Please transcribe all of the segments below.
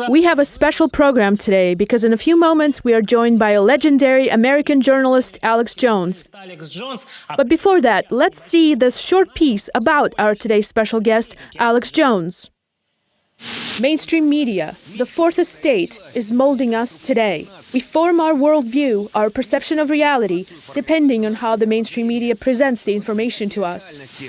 We have a special program today because in a few moments we are joined by a legendary American journalist, Alex Jones. But before that, let's see this short piece about our today's special guest, Alex Jones. Mainstream media, the fourth estate, is molding us today. We form our worldview, our perception of reality, depending on how the mainstream media presents the information to us.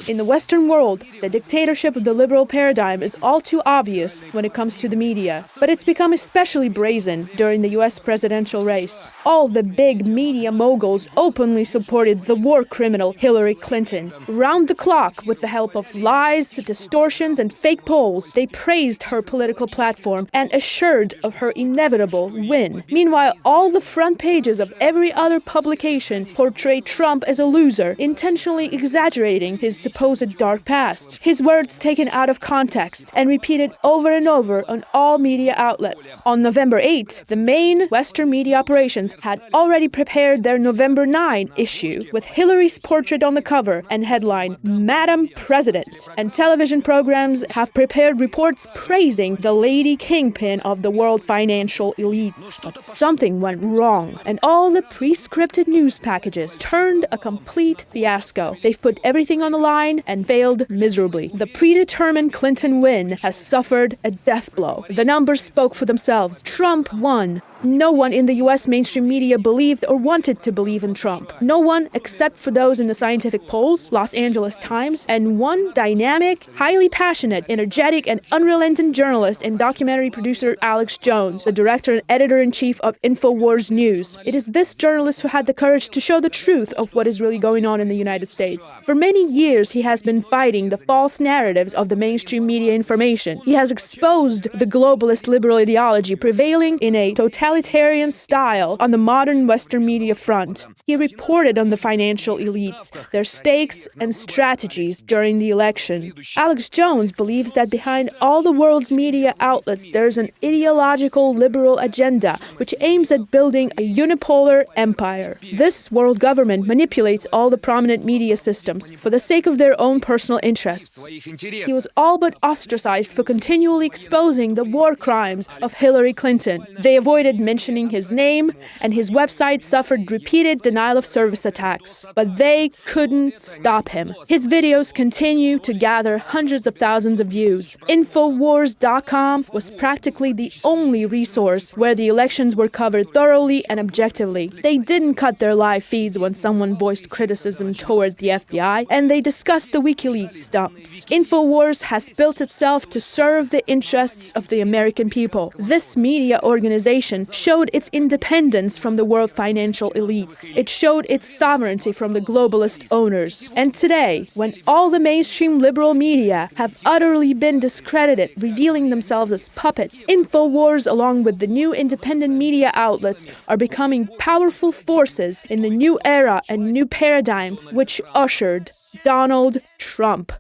In the Western world, the dictatorship of the liberal paradigm is all too obvious when it comes to the media, but it's become especially brazen during the US presidential race. All the big media moguls openly supported the war criminal Hillary Clinton. Round the clock, with the help of lies, distortions, and fake polls, they praised her political platform and assured of her inevitable win. Meanwhile, all the front pages of every other publication portrayed Trump as a loser, intentionally exaggerating his supposed dark past. His words taken out of context and repeated over and over on all media outlets. On November 8, the main Western media operations had already prepared their November 9 issue with Hillary's portrait on the cover and headline, Madam President. And television programs have prepared reports praising the lady kingpin of the world financial elites. But something went wrong, and all the pre-scripted news packages turned a complete fiasco. They've put everything on the line and failed miserably. The predetermined Clinton win has suffered a death blow. The numbers spoke for themselves. Trump won. No one in the US mainstream media believed or wanted to believe in Trump. No one except for those in the scientific polls, Los Angeles Times, and one dynamic, highly passionate, energetic, and unrelenting journalist and documentary producer, Alex Jones, the director and editor-in-chief of InfoWars News. It is this journalist who had the courage to show the truth of what is really going on in the United States. For many years, he has been fighting the false narratives of the mainstream media information. He has exposed the globalist liberal ideology prevailing in a totalitarian style on the modern Western media front. He reported on the financial elites, their stakes and strategies during the election. Alex Jones believes that behind all the world's media outlets there's an ideological liberal agenda which aims at building a unipolar empire. This world government manipulates all the prominent media systems for the sake of their own personal interests. He was all but ostracized for continually exposing the war crimes of Hillary Clinton. They avoided mentioning his name, and his website suffered repeated denial of service attacks. But they couldn't stop him. His videos continue to gather hundreds of thousands of views. Infowars.com was practically the only resource where the elections were covered thoroughly and objectively. They didn't cut their live feeds when someone voiced criticism toward the FBI, and they discussed the Wikileaks dumps. Infowars has built itself to serve the interests of the American people. This media organization showed its independence from the world financial elites. It showed its sovereignty from the globalist owners. And today, when all the mainstream liberal media have utterly been discredited, revealing themselves as puppets, InfoWars, along with the new independent media outlets, are becoming powerful forces in the new era and new paradigm which ushered Donald Trump.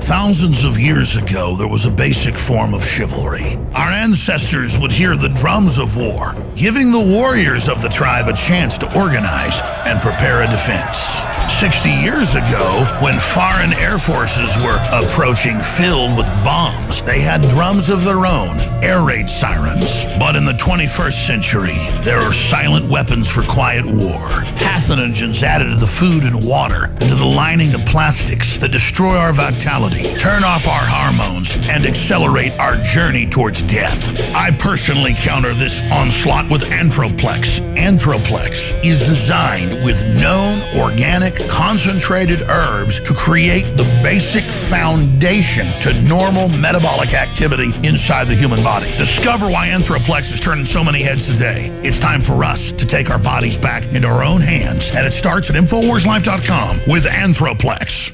Thousands of years ago, there was a basic form of chivalry. Our ancestors would hear the drums of war, giving the warriors of the tribe a chance to organize and prepare a defense. 60 years ago, when foreign air forces were approaching filled with bombs, they had drums of their own, air raid sirens. But in the 21st century, there are silent weapons for quiet war. Pathogens added to the food and water, and to the lining of plastics that destroy our vitality, turn off our hormones, and accelerate our journey towards death. I personally counter this onslaught with Anthroplex. Anthroplex is designed with known organic concentrated herbs to create the basic foundation to normal metabolic activity inside the human body. Discover why Anthroplex is turning so many heads today. It's time for us to take our bodies back into our own hands, and it starts at InfoWarsLife.com with Anthroplex.